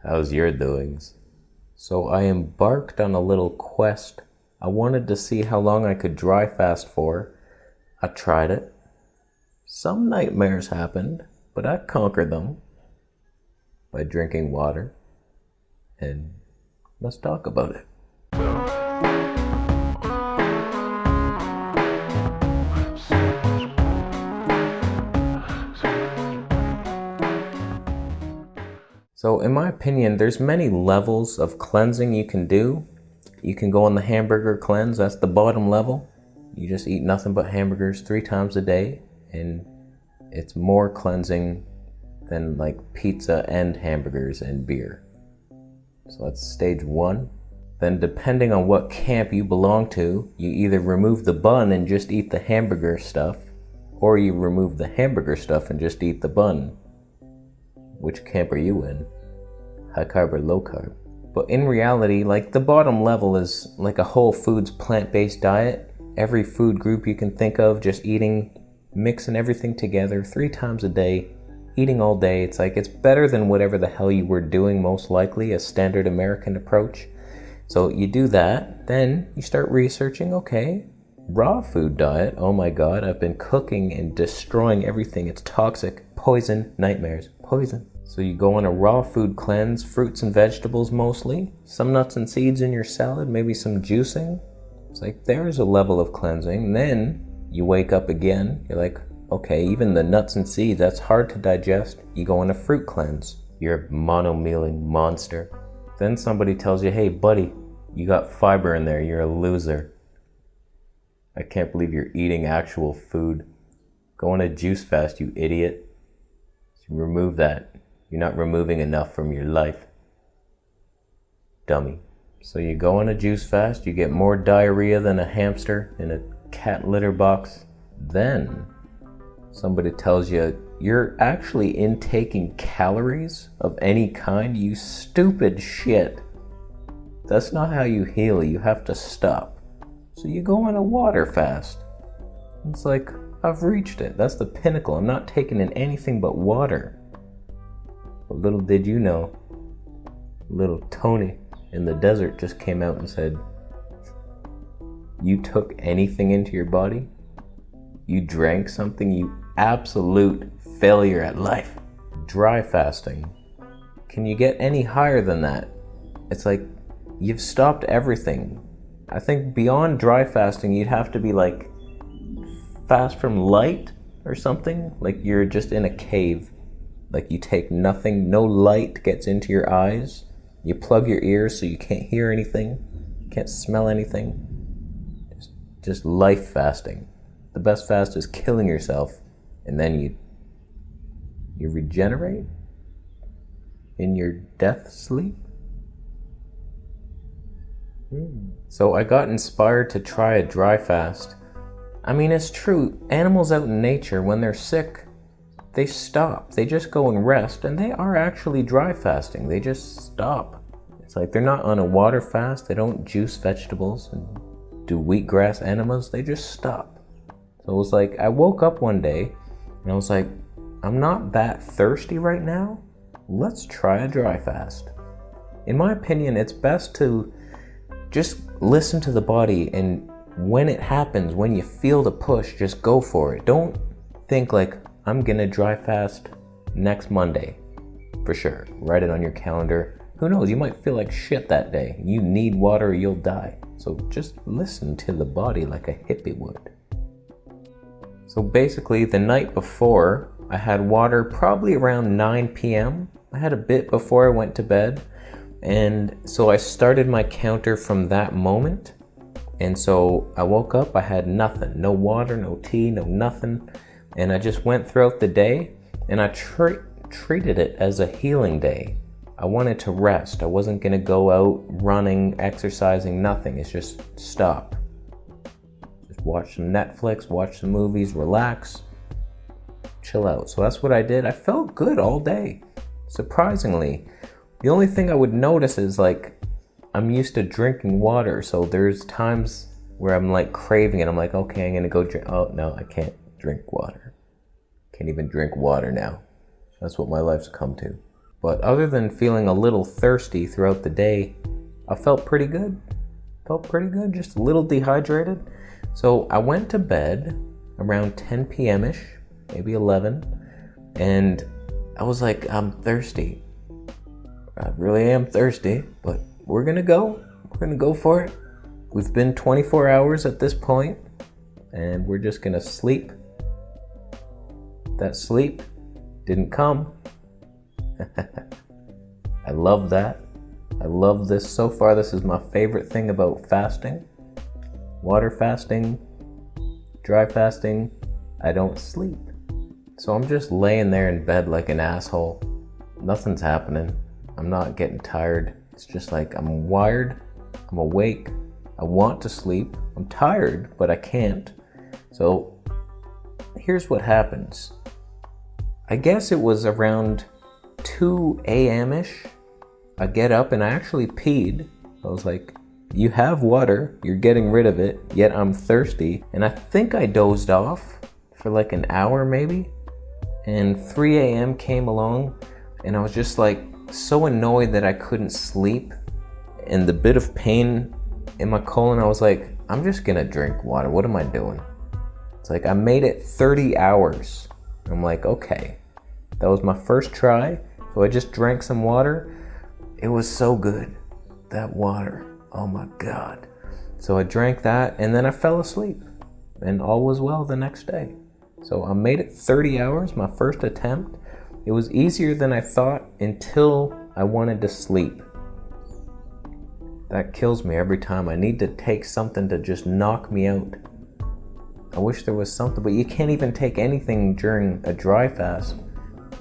How's your doings? So I embarked on a little quest. I wanted to see how long I could dry fast for. I tried it. Some nightmares happened, but I conquered them by drinking water. And let's talk about it. So in my opinion, there's many levels of cleansing you can do. You can go on the hamburger cleanse, that's the bottom level. You just eat nothing but hamburgers 3 times a day, and it's more cleansing than like pizza and hamburgers and beer. So that's stage 1. Then depending on what camp you belong to, you either remove the bun and just eat the hamburger stuff, or you remove the hamburger stuff and just eat the bun. Which camp are you in? High carb or low carb? But in reality, like the bottom level is like a whole foods plant-based diet. Every food group you can think of, just eating, mixing everything together 3 times a day, eating all day. It's like, it's better than whatever the hell you were doing, most likely, a standard American approach. So you do that, then you start researching, okay, raw food diet, oh my god, I've been cooking and destroying everything, it's toxic, poison, nightmares, poison. So you go on a raw food cleanse, fruits and vegetables mostly, some nuts and seeds in your salad, maybe some juicing. It's like, there's a level of cleansing. And then you wake up again, you're like, okay, even the nuts and seeds, that's hard to digest. You go on a fruit cleanse, you're a mono-mealing monster. Then somebody tells you, hey buddy, you got fiber in there, you're a loser. I can't believe you're eating actual food. Go on a juice fast, you idiot. Remove that. You're not removing enough from your life. Dummy. So you go on a juice fast, you get more diarrhea than a hamster in a cat litter box. Then somebody tells you you're actually intaking calories of any kind, you stupid shit. That's not how you heal, you have to stop. So you go on a water fast. It's like, I've reached it. That's the pinnacle. I'm not taking in anything but water. But little did you know, little Tony in the desert just came out and said, you took anything into your body? You drank something? You absolute failure at life. Dry fasting. Can you get any higher than that? It's like, you've stopped everything. I think beyond dry fasting, you'd have to be like, fast from light or something, like you're just in a cave, like you take nothing, no light gets into your eyes, you plug your ears so you can't hear anything, can't smell anything, just life fasting. The best fast is killing yourself, and then you regenerate in your death sleep. So I got inspired to try a dry fast. I mean, it's true, animals out in nature, when they're sick, they stop. They just go and rest, and they are actually dry fasting. They just stop. It's like they're not on a water fast, they don't juice vegetables and do wheatgrass enemas, they just stop. So it was like, I woke up one day, and I was like, I'm not that thirsty right now, let's try a dry fast. In my opinion, it's best to just listen to the body, and when it happens, when you feel the push, just go for it. Don't think like, I'm gonna dry fast next Monday, for sure. Write it on your calendar. Who knows, you might feel like shit that day. You need water or you'll die. So just listen to the body like a hippie would. So basically, the night before, I had water probably around 9 p.m. I had a bit before I went to bed. And so I started my counter from that moment. And so I woke up, I had nothing, no water, no tea, no nothing. And I just went throughout the day, and I treated it as a healing day. I wanted to rest. I wasn't gonna go out running, exercising, nothing. It's just stop. Just watch some Netflix, watch some movies, relax, chill out. So that's what I did. I felt good all day, surprisingly. The only thing I would notice is like, I'm used to drinking water, so there's times where I'm like craving it. I'm like, okay, I'm gonna go drink. Oh no, I can't drink water. Can't even drink water now. That's what my life's come to. But other than feeling a little thirsty throughout the day, I felt pretty good. Just a little dehydrated. So I went to bed around 10 p.m.-ish, maybe 11, and I was like, I'm thirsty. I really am thirsty, but we're gonna go. We're gonna go for it. We've been 24 hours at this point, and we're just gonna sleep. That sleep didn't come. I love that. I love this. So far, this is my favorite thing about fasting. Water fasting, dry fasting, I don't sleep. So I'm just laying there in bed like an asshole. Nothing's happening. I'm not getting tired. It's just like I'm wired, I'm awake, I want to sleep, I'm tired, but I can't. So here's what happens. I guess it was around 2 a.m.-ish. I get up and I actually peed. I was like, you have water, you're getting rid of it, yet I'm thirsty. And I think I dozed off for like an hour maybe. And 3 a.m. came along and I was just like so annoyed that I couldn't sleep. And the bit of pain in my colon, I was like, I'm just gonna drink water. What am I doing? It's like I made it 30 hours. I'm like, okay, that was my first try. So I just drank some water. It was so good, that water. Oh my God. So I drank that and then I fell asleep and all was well the next day. So I made it 30 hours, my first attempt. It was easier than I thought until I wanted to sleep. That kills me every time. I need to take something to just knock me out. I wish there was something, but you can't even take anything during a dry fast.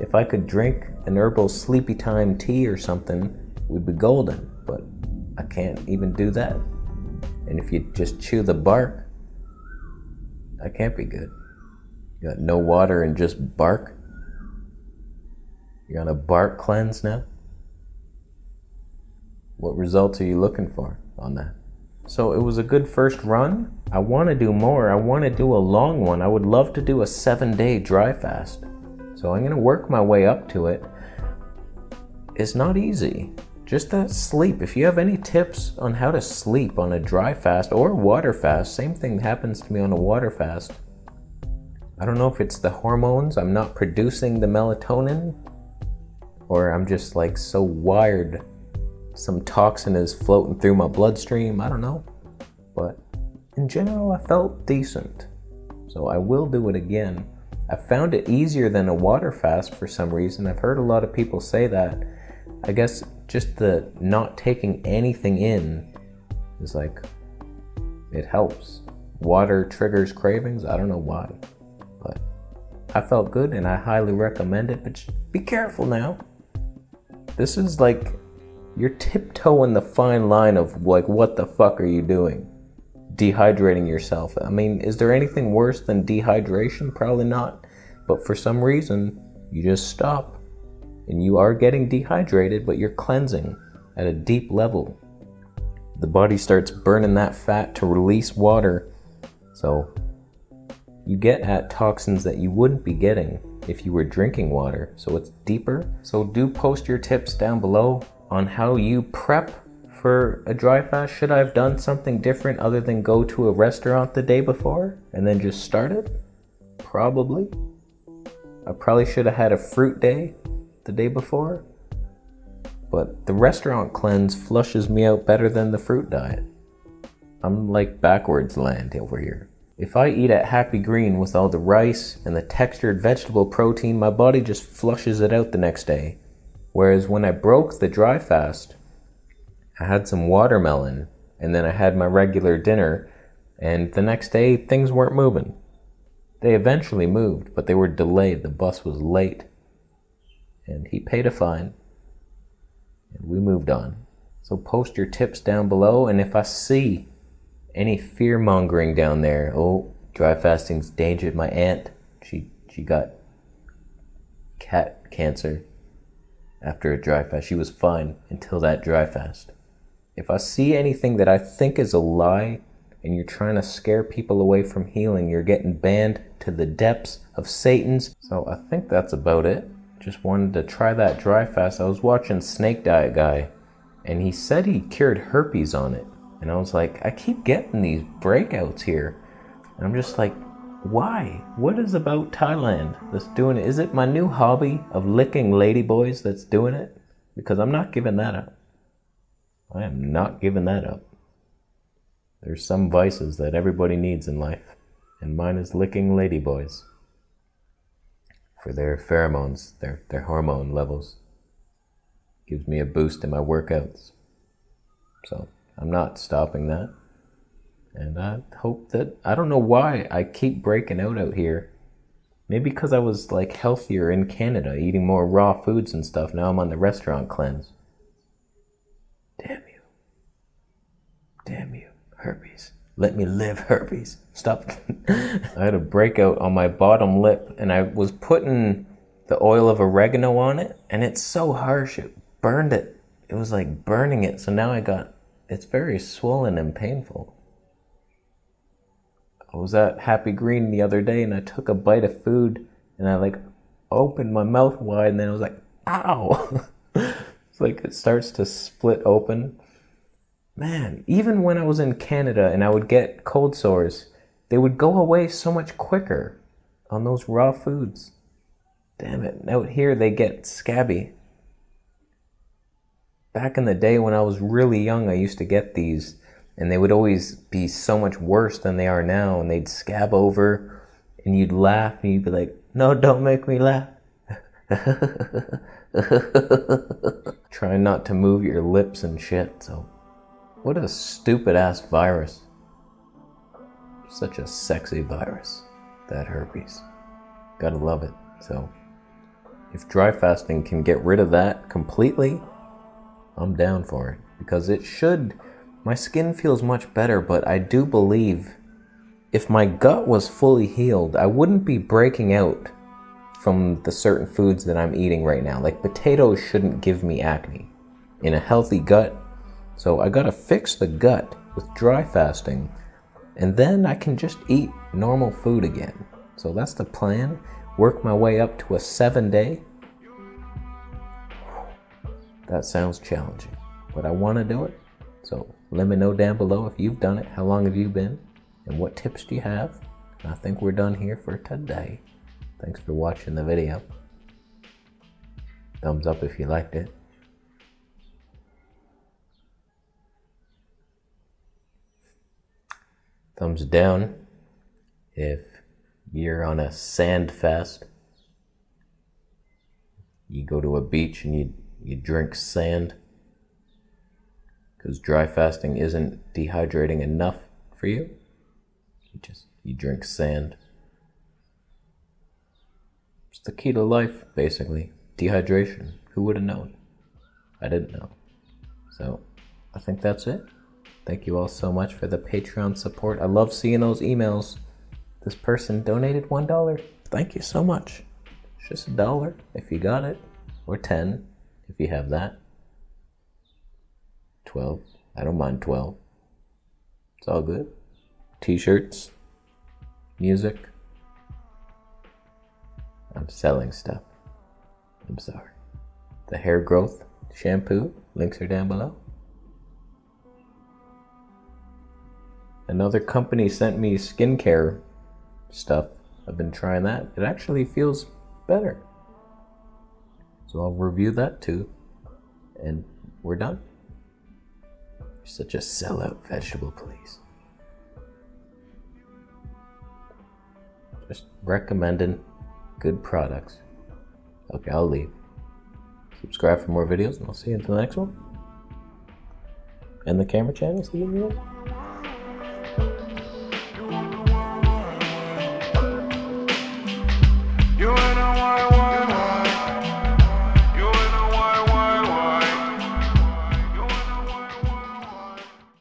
If I could drink an herbal sleepy time tea or something, we'd be golden, but I can't even do that. And if you just chew the bark, that can't be good. You got no water and just bark. You're on a bark cleanse now. What results are you looking for on that? So it was a good first run. I want to do more. I want to do a long one. I would love to do a 7-day dry fast. So I'm going to work my way up to it. It's not easy. Just that sleep. If you have any tips on how to sleep on a dry fast or water fast, same thing happens to me on a water fast. I don't know if it's the hormones, I'm not producing the melatonin, or I'm just like so wired. Some toxin is floating through my bloodstream, I don't know. But in general, I felt decent. So I will do it again. I found it easier than a water fast for some reason. I've heard a lot of people say that. I guess just the not taking anything in is like, it helps. Water triggers cravings, I don't know why. But I felt good and I highly recommend it, but just be careful now. This is like, you're tiptoeing the fine line of like, what the fuck are you doing? Dehydrating yourself. I mean, is there anything worse than dehydration? Probably not. But for some reason, you just stop. And you are getting dehydrated, but you're cleansing at a deep level. The body starts burning that fat to release water. So you get at toxins that you wouldn't be getting if you were drinking water. So it's deeper. So do post your tips down below on how you prep for a dry fast. Should I have done something different other than go to a restaurant the day before and then just start it? Probably. I probably should have had a fruit day the day before, but the restaurant cleanse flushes me out better than the fruit diet. I'm like backwards land over here. If I eat at Happy Green with all the rice and the textured vegetable protein, my body just flushes it out the next day. Whereas when I broke the dry fast, I had some watermelon and then I had my regular dinner, and the next day things weren't moving. They eventually moved, but they were delayed. The bus was late. And he paid a fine, and we moved on. So post your tips down below, and if I see any fear-mongering down there, oh, dry fasting's dangerous. My aunt, she got cat cancer after a dry fast. She was fine until that dry fast. If I see anything that I think is a lie, and you're trying to scare people away from healing, you're getting banned to the depths of Satan's. So I think that's about it. just wanted to try that dry fast. I was watching Snake Diet Guy, and he said he cured herpes on it. And I was like, I keep getting these breakouts here. And I'm just like, why? What is about Thailand that's doing it? Is it my new hobby of licking ladyboys that's doing it? Because I'm not giving that up. I am not giving that up. There's some vices that everybody needs in life, and mine is licking ladyboys for their pheromones, their hormone levels. Gives me a boost in my workouts. So I'm not stopping that. And I hope that, I don't know why I keep breaking out here. Maybe because I was like healthier in Canada, eating more raw foods and stuff. Now I'm on the restaurant cleanse. Damn you. Damn you. Herpes. Let me live, herpes. Stop. I had a breakout on my bottom lip, and I was putting the oil of oregano on it, and it's so harsh, it burned it. It was like burning it, so now it's very swollen and painful. I was at Happy Green the other day, and I took a bite of food, and I like opened my mouth wide, and then I was like, ow. It's like it starts to split open. Man, even when I was in Canada and I would get cold sores, they would go away so much quicker on those raw foods. Damn it, out here they get scabby. Back in the day when I was really young, I used to get these, and they would always be so much worse than they are now, and they'd scab over, and you'd laugh, and you'd be like, no, don't make me laugh. Try not to move your lips and shit, so. What a stupid ass virus. Such a sexy virus, that herpes. Gotta love it. So, if dry fasting can get rid of that completely, I'm down for it. Because it should, my skin feels much better, but I do believe if my gut was fully healed, I wouldn't be breaking out from the certain foods that I'm eating right now. Like potatoes shouldn't give me acne. In a healthy gut, so I gotta fix the gut with dry fasting, and then I can just eat normal food again. So that's the plan. Work my way up to a 7-day. That sounds challenging, but I wanna do it. So let me know down below if you've done it, how long have you been, and what tips do you have? I think we're done here for today. Thanks for watching the video. Thumbs up if you liked it. Thumbs down if you're on a sand fast. You go to a beach and you drink sand because dry fasting isn't dehydrating enough for you. You drink sand. It's the key to life, basically. Dehydration. Who would have known? I didn't know. So I think that's it. Thank you all so much for the Patreon support. I love seeing those emails. This person donated $1. Thank you so much. It's just $1 if you got it, or 10 if you have that. 12. I don't mind 12. It's all good. T-shirts, music. I'm selling stuff. I'm sorry. The hair growth shampoo, links are down below. Another company sent me skincare stuff. I've been trying that. It actually feels better. So I'll review that too. And we're done. You're such a sellout vegetable, please. Just recommending good products. Okay, I'll leave. Subscribe for more videos, and I'll see you until the next one. And the camera channel, see you in the next one.